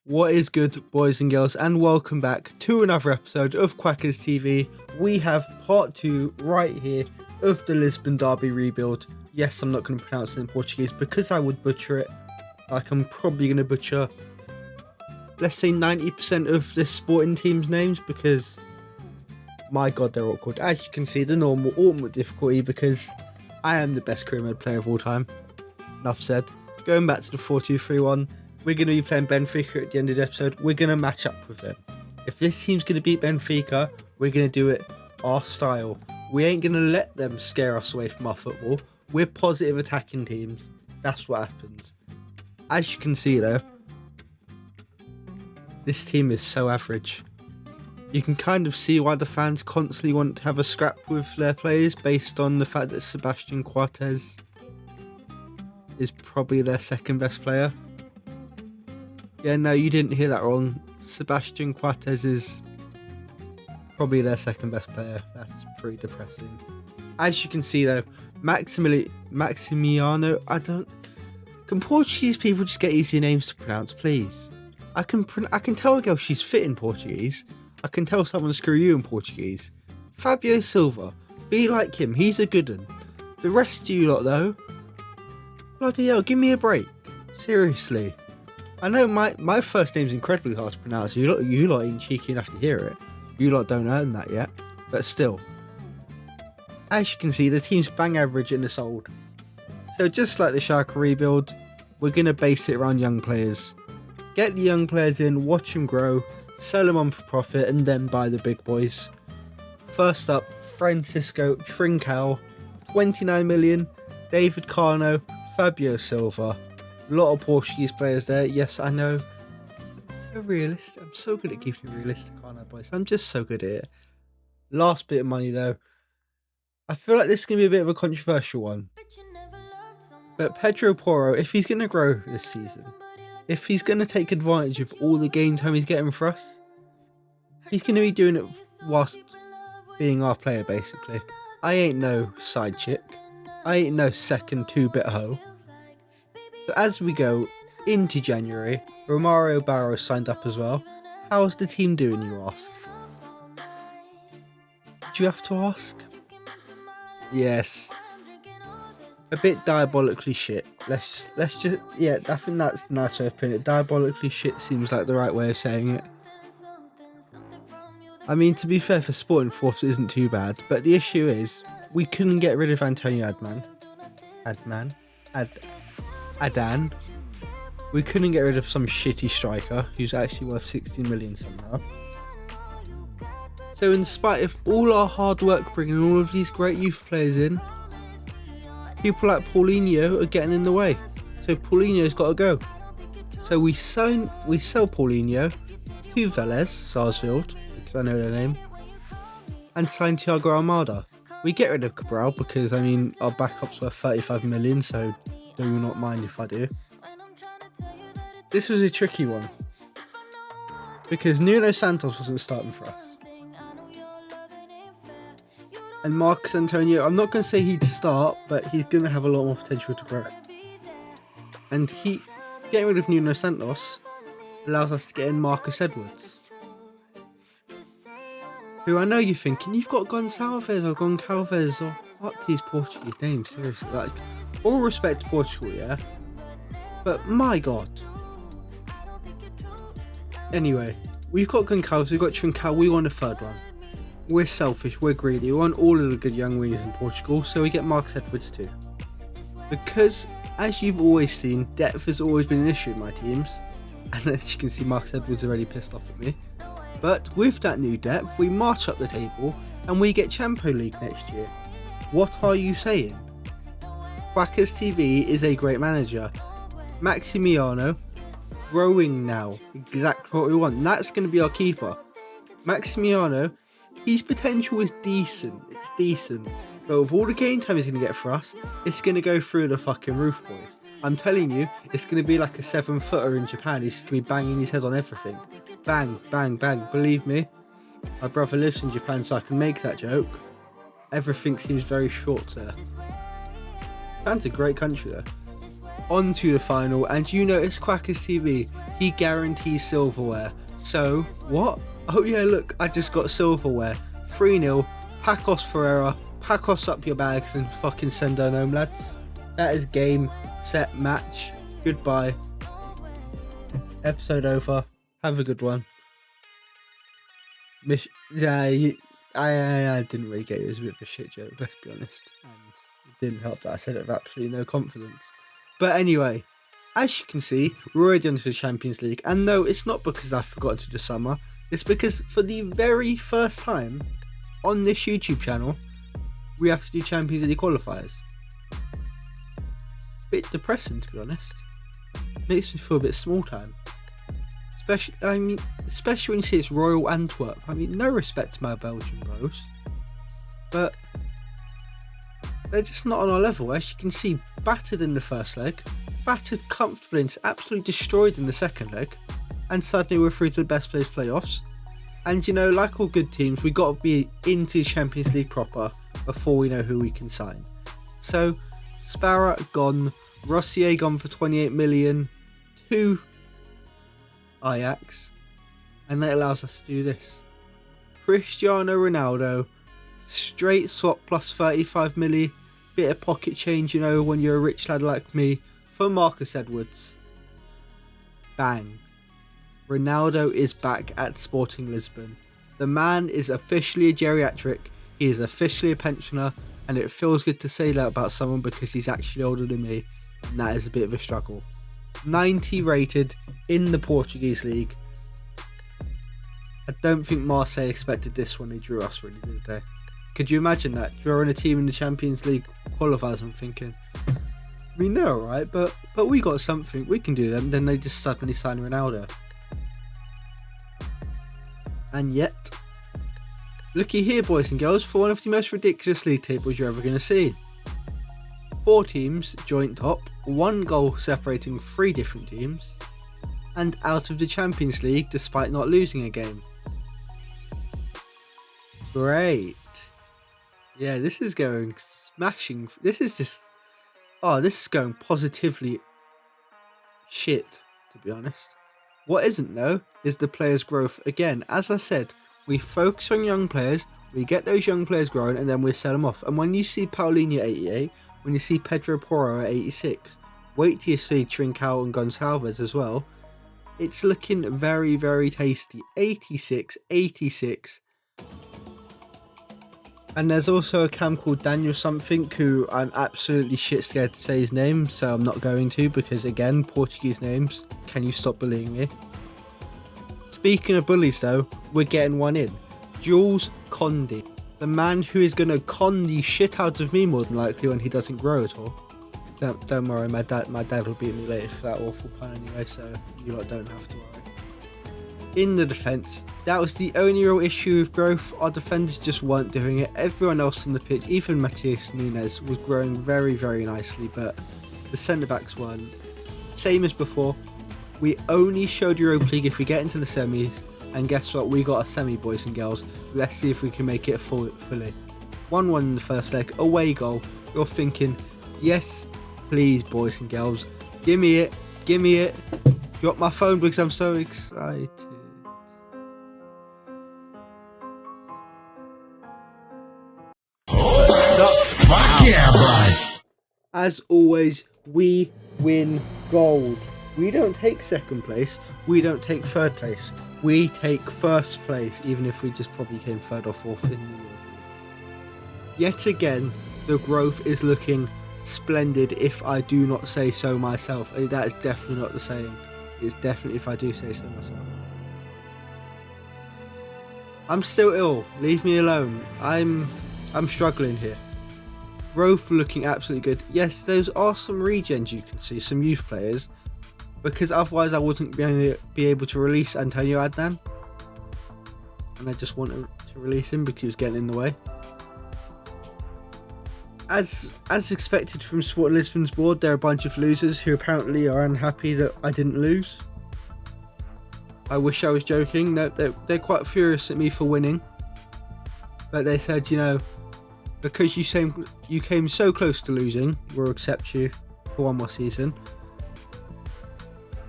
What is good, boys and girls, and welcome back to another episode of Quackers TV. We have part 2 right here of the Lisbon derby rebuild. Yes, I'm not going to pronounce it in Portuguese because I would butcher it. Like I'm probably going to butcher, let's say 90% of this sporting team's names because, my god, they're awkward. As you can see, the normal ultimate difficulty because I am the best career mode player of all time. Enough said. Going back to the 4-2-3-1. We're going to be playing Benfica at the end of the episode. We're going to match up with them. If this team's going to beat Benfica, we're going to do it our style. We ain't going to let them scare us away from our football. We're positive attacking teams. That's what happens. As you can see though, this team is so average. You can kind of see why the fans constantly want to have a scrap with their players based on the fact that Sebastian Cortez is probably their second best player. Yeah, no, you didn't hear that wrong. Sebastian Cortez is probably their second best player. That's pretty depressing. As you can see though, Maximiano, can Portuguese people just get easier names to pronounce, please? I can tell a girl she's fit in Portuguese. I can tell someone to screw you in Portuguese. Fabio Silva, be like him, he's a good one. The rest of you lot though, bloody hell, give me a break. Seriously. I know my first name's incredibly hard to pronounce. You lot ain't cheeky enough to hear it. You lot don't earn that yet. But still. As you can see, the team's bang average in this old. So just like the Schalke rebuild, we're going to base it around young players. Get the young players in, watch them grow, sell them on for profit, and then buy the big boys. First up, Francisco Trincao, 29 million. David Carno, Fabio Silva. A lot of Portuguese players there. Yes, I know. So realistic. I'm so good at giving you realistic, aren't I, boys? I'm just so good at it. Last bit of money, though. I feel like this is going to be a bit of a controversial one. But Pedro Porro, if he's going to grow this season, if he's going to take advantage of all the game time he's getting for us, he's going to be doing it whilst being our player, basically. I ain't no side chick. I ain't no second two-bit hoe. So as we go into January, Romario Barros signed up as well. How's the team doing, you ask? Do you have to ask? Yes. A bit diabolically shit. Let's just, yeah, I think that's the nice way of putting it. Diabolically shit seems like the right way of saying it. I mean, to be fair, for Sporting fourth, it isn't too bad. But the issue is, we couldn't get rid of Antonio Adan. We couldn't get rid of some shitty striker who's actually worth 16 million somehow. So in spite of all our hard work bringing all of these great youth players in, people like Paulinho are getting in the way. So Paulinho's got to go. So we sell Paulinho to Vélez Sarsfield, because I know their name, and sign Thiago Almada. We get rid of Cabral because, I mean, our backup's worth 35 million, so do not mind if I do. This was a tricky one because Nuno Santos wasn't starting for us, and Marcos Antonio, I'm not going to say he'd start, but he's going to have a lot more potential to grow. And getting rid of Nuno Santos allows us to get in Marcus Edwards, who I know you're thinking, you've got Gonçalves or Goncalves or fuck these Portuguese names, seriously. Like, all respect to Portugal, yeah? But my god. Anyway, we've got Goncalves, we've got Trincao, we want a third one. We're selfish, we're greedy, we want all of the good young wingers in Portugal, so we get Marcus Edwards too. Because, as you've always seen, depth has always been an issue in my teams. And as you can see, Marcus Edwards already pissed off at me. But with that new depth, we march up the table and we get Champions League next year. What are you saying? Quackers TV is a great manager. Maximiano, growing now, exactly what we want. And that's going to be our keeper. Maximiano, his potential is decent. It's decent. But with all the game time he's going to get for us, it's going to go through the fucking roof, boys. I'm telling you, it's going to be like a 7-footer in Japan. He's going to be banging his head on everything. Bang, bang, bang. Believe me, my brother lives in Japan, so I can make that joke. Everything seems very short there. Japan's a great country though. on to the final, and you know it's Quackers TV. He guarantees silverware. So, what? Oh yeah, look, I just got silverware. 3-0, Pacos Ferreira, Pacos up your bags and fucking send her home, lads. That is game, set, match. Goodbye. Episode over. Have a good one. I didn't really get it. It was a bit of a shit joke, let's be honest. And it didn't help that I said it with absolutely no confidence. But anyway, as you can see, we're already onto the Champions League. And no, it's not because I forgot to do the summer. It's because for the very first time on this YouTube channel, we have to do Champions League qualifiers. Bit depressing, to be honest. Makes me feel a bit small time. Especially when you see it's Royal Antwerp. I mean, no respect to my Belgian bros, but they're just not on our level. As you can see, battered in the first leg, battered comfortably and absolutely destroyed in the second leg, and suddenly we're through to the best place playoffs. And you know, like all good teams, we got to be into Champions League proper before we know who we can sign. So, Sparrow gone, Rossier gone for 28 million to Ajax, and that allows us to do this. Cristiano Ronaldo, straight swap plus 35 milli, bit of pocket change, you know, when you're a rich lad like me, for Marcus Edwards. Bang. Ronaldo is back at Sporting Lisbon. The man is officially a geriatric, he is officially a pensioner, and it feels good to say that about someone because he's actually older than me, and that is a bit of a struggle. 90 rated in the Portuguese league. I don't think Marseille expected this when they drew us, really, did they? Could you imagine that? Drawing a team in the Champions League qualifiers and thinking, we know, right? But we got something, we can do them. Then they just suddenly sign Ronaldo. And yet, looky here, boys and girls, for one of the most ridiculous league tables you're ever going to see. 4 teams joint top, 1 goal separating 3 different teams, and out of the Champions League despite not losing a game. Great. Yeah, this is going smashing. This is going positively shit, to be honest. What isn't though is the players' growth. Again, as I said, we focus on young players, we get those young players growing, and then we sell them off. And when you see Paulinho at 88, when you see Pedro Porro at 86, wait till you see Trincao and Gonçalves as well. It's looking very, very tasty. 86, 86. And there's also a cam called Daniel something who I'm absolutely shit scared to say his name, so I'm not going to because, again, Portuguese names. Can you stop bullying me? Speaking of bullies though, we're getting one in. Jules Koundé. The man who is going to con the shit out of me more than likely when he doesn't grow at all. Don't worry, my dad will beat me later for that awful pun anyway, so you lot don't have to worry. In the defence, that was the only real issue with growth. Our defenders just weren't doing it. Everyone else on the pitch, even Matías Nunes, was growing very, very nicely, but the centre-backs weren't. Same as before, we only showed Europa League if we get into the semis, and guess what, we got a semi, boys and girls. Let's see if we can make it fully. 1-1 in the first leg, away goal. You're thinking, yes, please, boys and girls, give me it. Got my phone because I'm so excited. As always, we win gold. We don't take second place, we don't take third place, we take first place, even if we just probably came third or fourth in the year. Yet again, the growth is looking splendid, if I do not say so myself. That is definitely not the saying. It's definitely if I do say so myself. I'm still ill, leave me alone. I'm struggling here. Growth looking absolutely good. Yes, those are some regens you can see, some youth players, because otherwise I wouldn't be able to release Antonio Adnan, and I just wanted to release him because he was getting in the way. As expected from Sporting Lisbon's board, there are a bunch of losers who apparently are unhappy that I didn't lose. I wish I was joking. No, they're quite furious at me for winning, but they said, you know, because you came so close to losing, we'll accept you for one more season.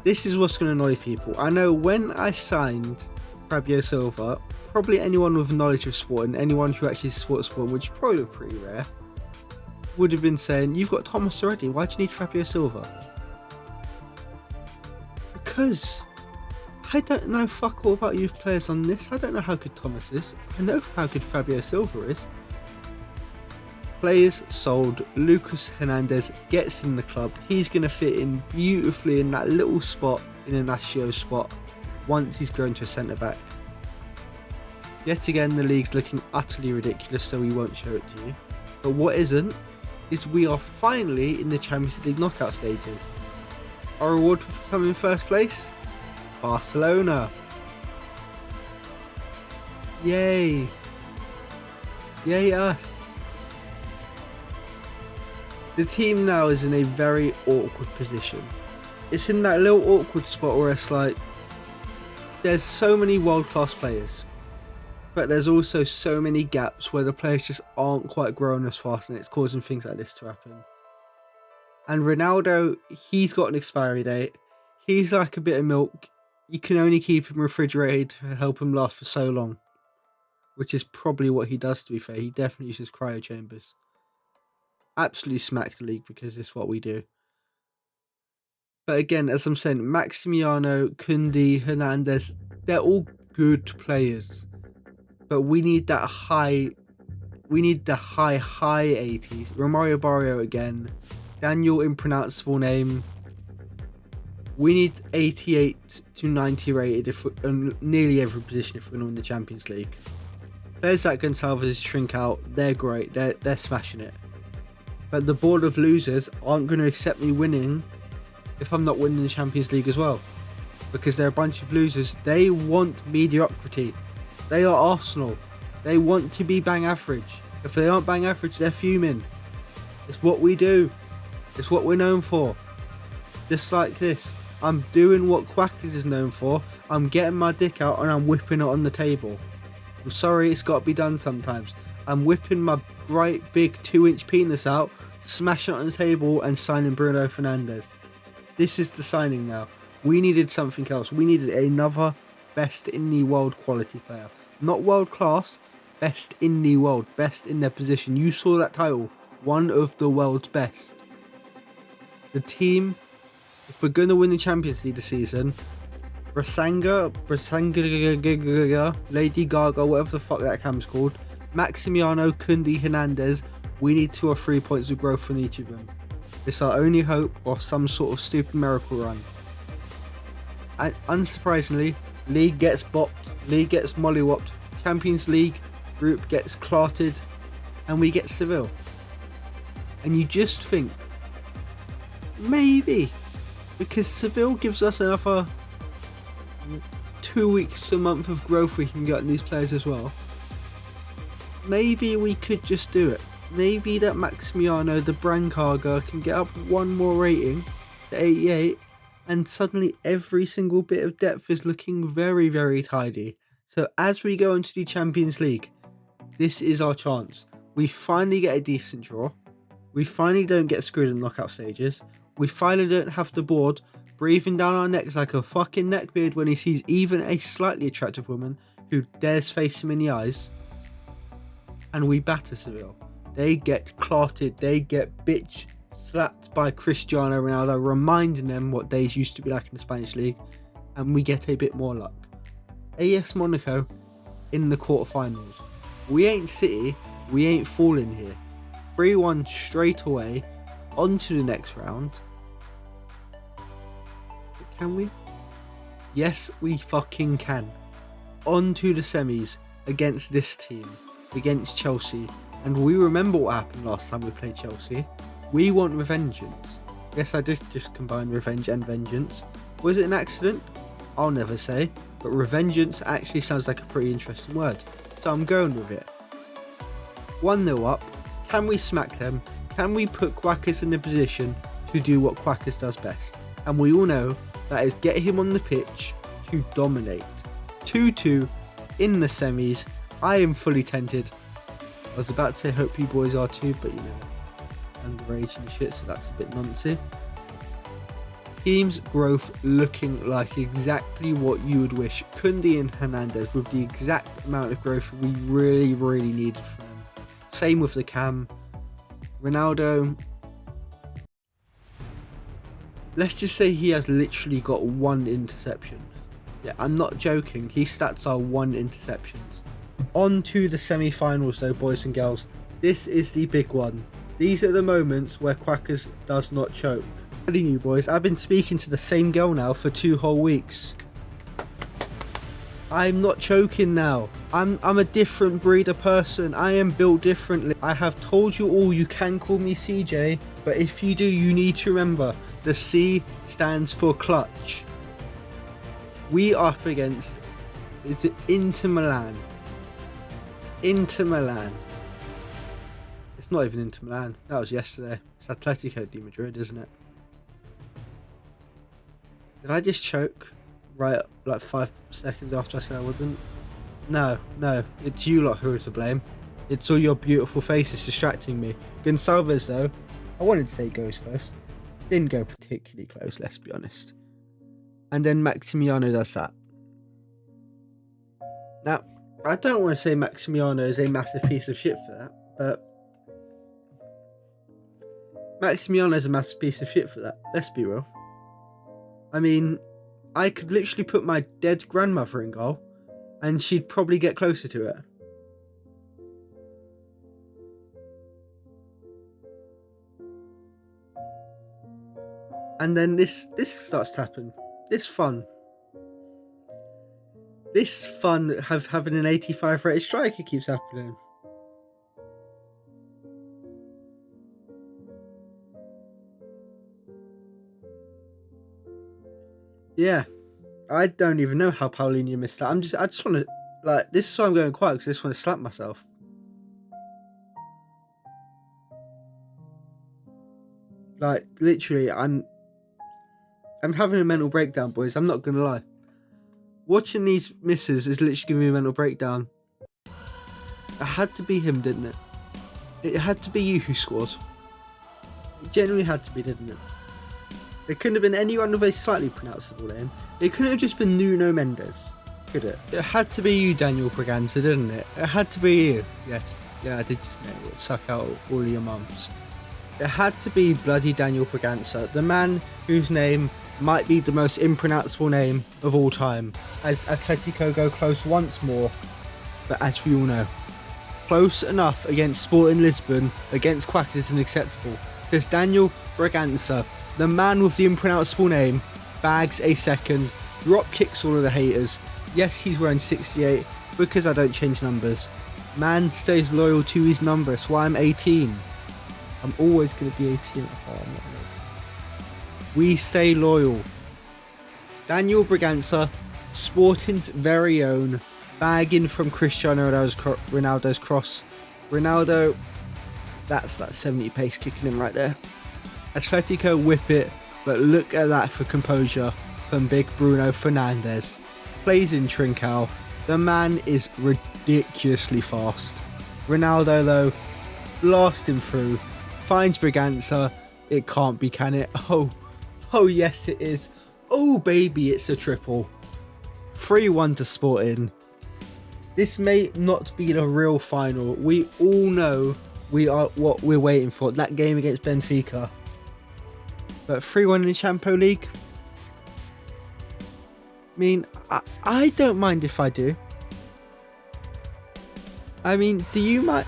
This is what's going to annoy people. I know when I signed Fabio Silva, probably anyone with knowledge of sport and anyone who actually supports sport, which is probably pretty rare, would have been saying, you've got Thomas already, why do you need Fabio Silva? Because I don't know fuck all about youth players on this. I don't know how good Thomas is. I know how good Fabio Silva is. Players sold. Lucas Hernandez gets in the club. He's going to fit in beautifully in that little spot, in Inacio's spot, once he's grown to a centre-back. Yet again, the league's looking utterly ridiculous, so we won't show it to you. But what isn't, is we are finally in the Champions League knockout stages. Our reward for coming first place? Barcelona. Yay. Yay us. The team now is in a very awkward position. It's in that little awkward spot where it's like, there's so many world-class players, but there's also so many gaps where the players just aren't quite growing as fast, and it's causing things like this to happen. And Ronaldo, he's got an expiry date. He's like a bit of milk. You can only keep him refrigerated to help him last for so long, which is probably what he does, to be fair. He definitely uses cryo chambers. Absolutely smack the league because it's what we do. But again, as I'm saying, Maximiano, Koundé, Hernandez, they're all good players. But we need that high, high 80s. Romario Barrio again. Daniel impronounceable name. We need 88 to 90 rated if in nearly every position if we're going to win the Champions League. Players like Gonçalves shrink out. They're great. They're smashing it. But the board of losers aren't going to accept me winning if I'm not winning the Champions League as well. Because they're a bunch of losers. They want mediocrity. They are Arsenal. They want to be bang average. If they aren't bang average, they're fuming. It's what we do. It's what we're known for. Just like this. I'm doing what Quackers is known for. I'm getting my dick out and I'm whipping it on the table. I'm sorry, it's got to be done sometimes. I'm whipping my bright big 2-inch penis out, smashing it on the table and signing Bruno Fernandes. This is the signing now. We needed something else. We needed another best in the world quality player. Not world class, best in the world, best in their position. You saw that title, one of the world's best. The team, if we're going to win the Champions League this season, Brasanga, Lady Gaga, whatever the fuck that cam's called, Maximiano, Koundé, Hernandez, we need 2 or 3 points of growth from each of them. It's our only hope or some sort of stupid miracle run. And unsurprisingly, League gets bopped, League gets mollywopped, Champions League group gets clarted, and we get Seville. And you just think, maybe, because Seville gives us another 2 weeks to a month of growth we can get in these players as well. Maybe we could just do it. Maybe that Maximiano, the Brancaga, can get up one more rating to 88, and suddenly every single bit of depth is looking very, very tidy. So as we go into the Champions League, this is our chance. We finally get a decent draw. We finally don't get screwed in the knockout stages. We finally don't have the board breathing down our necks like a fucking neckbeard when he sees even a slightly attractive woman who dares face him in the eyes. And we batter Seville. They get clarted. They get bitch slapped by Cristiano Ronaldo, reminding them what days used to be like in the Spanish league. And we get a bit more luck. AS Monaco in the quarterfinals. We ain't City. We ain't falling here. 3-1 straight away. On to the next round. But can we? Yes, we fucking can. On to the semis against this team. Against Chelsea. And we remember what happened last time we played Chelsea. We want revengeance. Yes, I did just combine revenge and vengeance. Was it an accident? I'll never say. But revengeance actually sounds like a pretty interesting word. So I'm going with it. 1-0 up. Can we smack them? Can we put Quackers in a position to do what Quackers does best? And we all know that is get him on the pitch to dominate. 2-2 in the semis. I am fully tempted. I was about to say hope you boys are too, but you know, underage and shit, so that's a bit nonsense. Team's growth looking like exactly what you would wish. Koundé and Hernandez with the exact amount of growth we really needed from them. Same with the cam. Ronaldo, let's just say he has literally got 1 interception. Yeah, I'm not joking. His stats are 1 interceptions. On to the semi-finals though, boys and girls. This is the big one. These are the moments where Quackers does not choke. I'm telling you boys, I've been speaking to the same girl now for 2 whole weeks. I'm not choking now. I'm a different breed of person. I am built differently. I have told you all you can call me CJ, but if you do, you need to remember the C stands for clutch. We are up against, is it Inter Milan? Inter Milan. It's not even Inter Milan. That was yesterday. It's Atletico de Madrid, isn't it? Did I just choke right like 5 seconds after I said I wouldn't? No, it's you lot who are to blame. It's all your beautiful faces distracting me. Gonçalves though, I wanted to say goes close. Didn't go particularly close, let's be honest. And then Maximiano does that. Now, I don't want to say Maximiano is a massive piece of shit for that, but Maximiano is a massive piece of shit for that, let's be real. I mean, I could literally put my dead grandmother in goal and she'd probably get closer to it. And then this starts to happen. This fun having an 85 rated striker keeps happening. Yeah, I don't even know how Paulinho missed that. I just want to, like, this is why I'm going quiet, because I just want to slap myself. Like, literally, I'm having a mental breakdown, boys. I'm not going to lie. Watching these misses is literally giving me a mental breakdown. It had to be him, didn't it? It had to be you who scored. It genuinely had to be, didn't it? It couldn't have been anyone with a slightly pronounceable name. It couldn't have just been Nuno Mendes, could it? It had to be you, Daniel Braganza, didn't it? It had to be you. Yes. Yeah, I did just know it. Suck out all of your mums. It had to be bloody Daniel Braganza, the man whose name might be the most impronounceable name of all time, as Atletico go close once more. But as we all know, close enough against Sporting Lisbon against Quackers isn't acceptable, because Daniel Braganza, the man with the impronounceable name, bags a second, drop kicks all of the haters. Yes, he's wearing 68 because I don't change numbers. Man stays loyal to his number, so I'm 18. I'm always going to be 18. Oh, I'm not loyal. We stay loyal. Daniel Braganza, Sporting's very own, bagging from Cristiano Ronaldo's cross. Ronaldo, that's that 70 pace kicking him right there. Atletico whip it, but look at that for composure from big Bruno Fernandes. Plays in Trincao. The man is ridiculously fast. Ronaldo though, blasting through, finds Braganza. It can't be, can it? Oh yes it is. Oh baby, it's a triple. 3-1 to Sporting. This may not be the real final. We all know we are what we're waiting for. That game against Benfica. But 3-1 in the Champions League. I mean, I don't mind if I do. I mean, do you mind?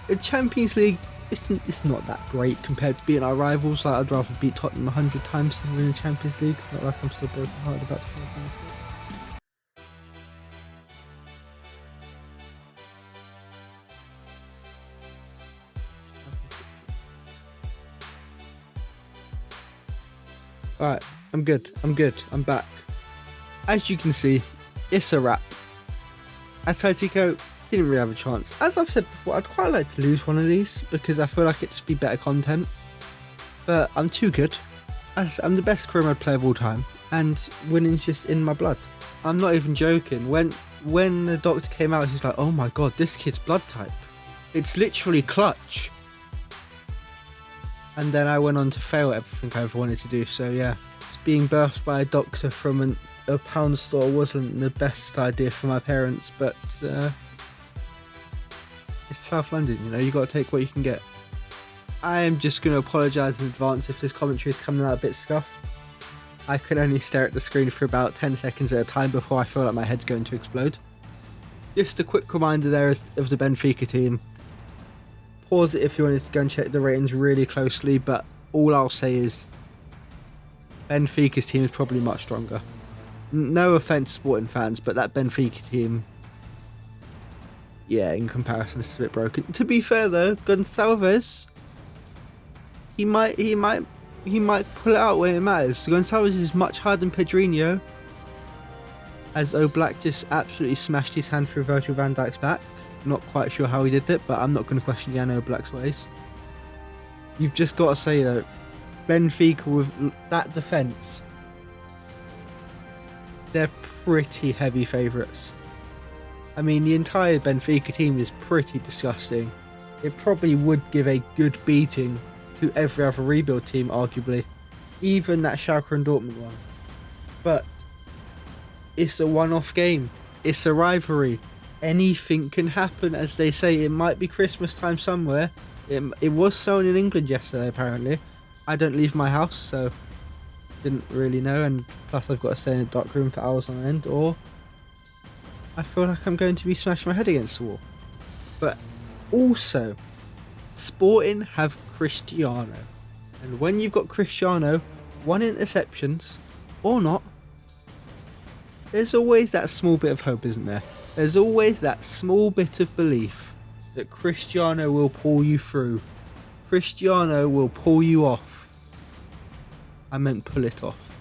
The Champions League, it's not that great compared to beating our rivals. Like, I'd rather beat Tottenham 100 times than win the Champions League. It's not like I'm still broken hearted about the Champions League. Alright, I'm good, I'm back. As you can see, it's a wrap. Atletico didn't really have a chance. As I've said before, I'd quite like to lose one of these because I feel like it'd just be better content. But I'm too good. I'm the best career mode player of all time, and winning's just in my blood. I'm not even joking. When the doctor came out, he's like, oh my god, this kid's blood type. It's literally clutch. And then I went on to fail everything I ever wanted to do, so yeah. being birthed by a doctor from a pound store wasn't the best idea for my parents, but it's South London, you know, you got to take what you can get. I am just going to apologise in advance if this commentary is coming out a bit scuffed. I can only stare at the screen for about 10 seconds at a time before I feel like my head's going to explode. Just a quick reminder there of the Benfica team. Pause it if you wanted to go and check the ratings really closely, but all I'll say is Benfica's team is probably much stronger. No offence, Sporting fans, but that Benfica team, yeah, in comparison, it's a bit broken. To be fair though, Gonçalves, he might pull it out when it matters. Gonçalves is much higher than Pedrinho, as Oblak just absolutely smashed his hand through Virgil van Dijk's back. Not quite sure how he did it, but I'm not going to question Jan Oblak's ways. You've just got to say though, Benfica with that defence, they're pretty heavy favourites. I mean, the entire Benfica team is pretty disgusting. It probably would give a good beating to every other rebuild team, arguably. Even that Schalke and Dortmund one. But it's a one-off game. It's a rivalry. Anything can happen, as they say. It might be Christmas time somewhere. It was snowing in England yesterday, apparently. I don't leave my house, so didn't really know. And plus I've got to stay in a dark room for hours on end, or I feel like I'm going to be smashing my head against the wall. But also, Sporting have Cristiano. And when you've got Cristiano, 1 interceptions, or not, there's always that small bit of hope, isn't there? There's always that small bit of belief that Cristiano will pull you through. Cristiano will pull you off. I meant pull it off.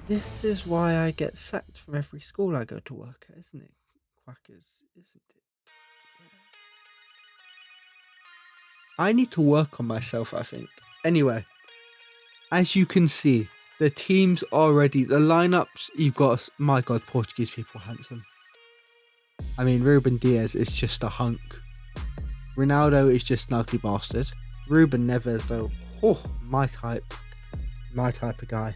This is why I get sacked from every school I go to work at, isn't it? Quackers, isn't it? I need to work on myself, I think. Anyway, as you can see, the teams are ready. The lineups, you've got, my God, Portuguese people are handsome. I mean, Ruben Diaz is just a hunk. Ronaldo is just an ugly bastard. Ruben Neves, though, oh, my type of guy.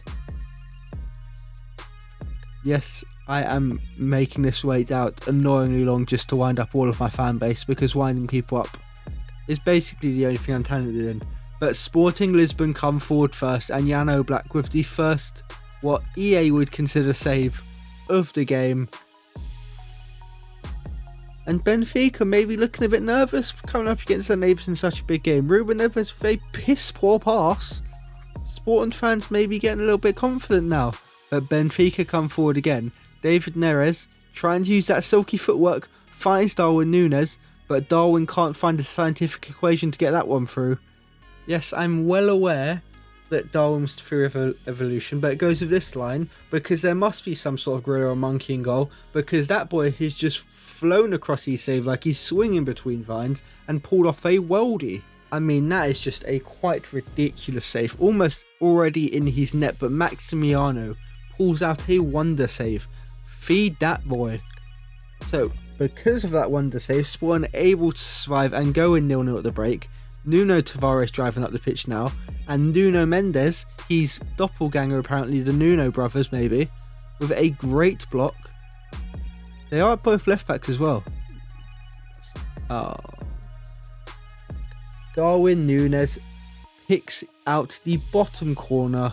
Yes, I am making this wait out annoyingly long just to wind up all of my fan base, because winding people up is basically the only thing I'm talented in. But Sporting Lisbon come forward first, and Jan Oblak with the first, what EA would consider save of the game. And Benfica maybe looking a bit nervous coming up against their neighbours in such a big game. Ruben Neves with a piss poor pass. Sporting fans may be getting a little bit confident now. But Benfica come forward again. David Neres trying to use that silky footwork, finds Darwin Núñez, but Darwin can't find a scientific equation to get that one through. Yes, I'm well aware that Darwin's through evolution, but it goes with this line because there must be some sort of gorilla or monkey in goal, because that boy has just flown across his save like he's swinging between vines and pulled off a worldie. I mean, that is just a quite ridiculous save, almost already in his net, but Maximiano pulls out a wonder save. Feed that boy. So, because of that wonder save, Sporting able to survive and go in 0-0 at the break. Nuno Tavares driving up the pitch now, and Nuno Mendes, he's doppelganger apparently, the Nuno brothers maybe, with a great block. They are both left backs as well. Oh. Darwin Núñez picks out the bottom corner,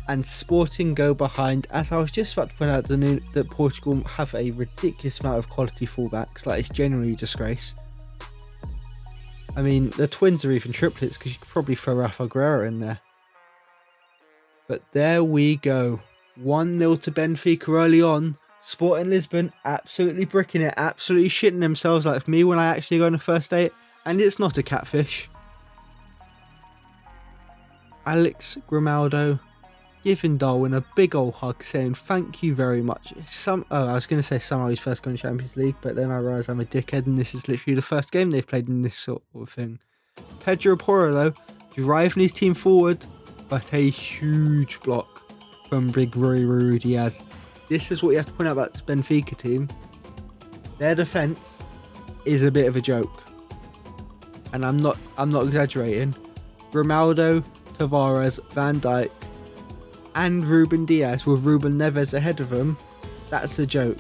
and Sporting go behind. As I was just about to point out, that Portugal have a ridiculous amount of quality fullbacks. Like, it's genuinely a disgrace. I mean, the twins are even triplets, because you could probably throw Rafa Guerreiro in there. But there we go. 1-0 to Benfica early on. Sporting Lisbon absolutely bricking it, absolutely shitting themselves like me when I actually go on a first date. And it's not a catfish. Alex Grimaldo giving Darwin a big old hug, saying thank you very much. I was going to say somehow he's first going to Champions League, but then I realised I'm a dickhead and this is literally the first game they've played in this sort of thing. Pedro Porro, though, driving his team forward, but a huge block from Big Rui Diaz. This is what you have to point out about this Benfica team. Their defence is a bit of a joke. And I'm not exaggerating. Ronaldo Tavares, Van Dijk, and Ruben Diaz with Ruben Neves ahead of them, that's a joke.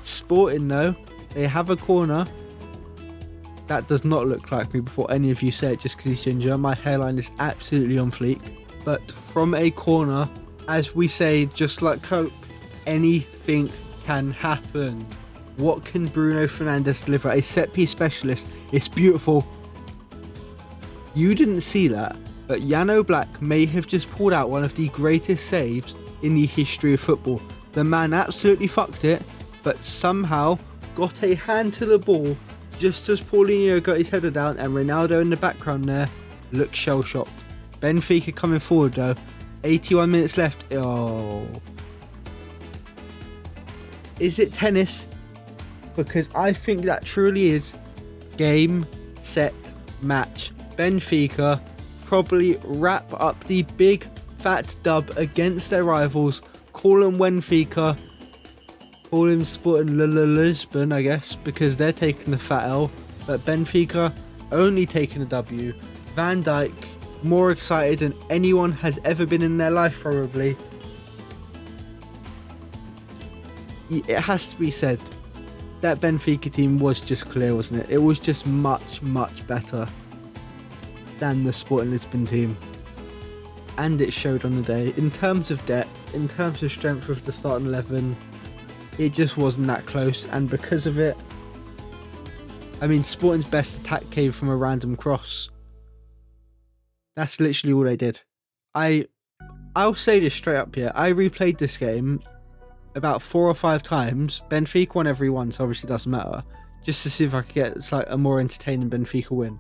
Sporting though, they have a corner. That does not look like me before any of you say it just because he's ginger. My hairline is absolutely on fleek. But from a corner, as we say, just like Coke, anything can happen. What can Bruno Fernandes deliver? A set piece specialist. It's beautiful. You didn't see that, but Jan Black may have just pulled out one of the greatest saves in the history of football. The man absolutely fucked it, but somehow got a hand to the ball just as Paulinho got his header down, and Ronaldo in the background there looked shell-shocked. Benfica coming forward though. 81 minutes left. Oh. Is it tennis? Because I think that truly is game, set, match. Benfica probably wrap up the big fat dub against their rivals. Call them Benfica. Call him Sporting Lisbon, I guess, because they're taking the fat L. But Benfica only taking a W. Van Dijk more excited than anyone has ever been in their life, probably. It has to be said, that Benfica team was just clear, wasn't it? It was just much, much better than the Sporting Lisbon team. And it showed on the day. In terms of depth, in terms of strength with the starting 11, it just wasn't that close. And because of it, I mean, Sporting's best attack came from a random cross. That's literally all they did. I'll say this straight up here. I replayed this game about 4 or 5 times. Benfica won every one, so obviously it doesn't matter. Just to see if I could get like a more entertaining Benfica win.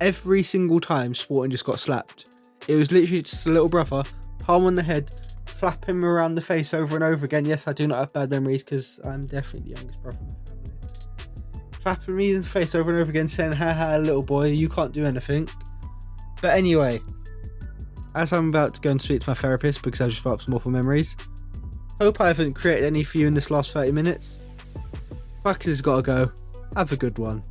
Every single time Sporting just got slapped. It was literally just a little brother, palm on the head, clap him around the face over and over again. Yes, I do not have bad memories because I'm definitely the youngest brother in the family. Clapping me in the face over and over again saying, haha, little boy, you can't do anything. But anyway, as I'm about to go and speak to my therapist because I've just brought up some awful memories, hope I haven't created any for you in this last 30 minutes. Bucks has got to go. Have a good one.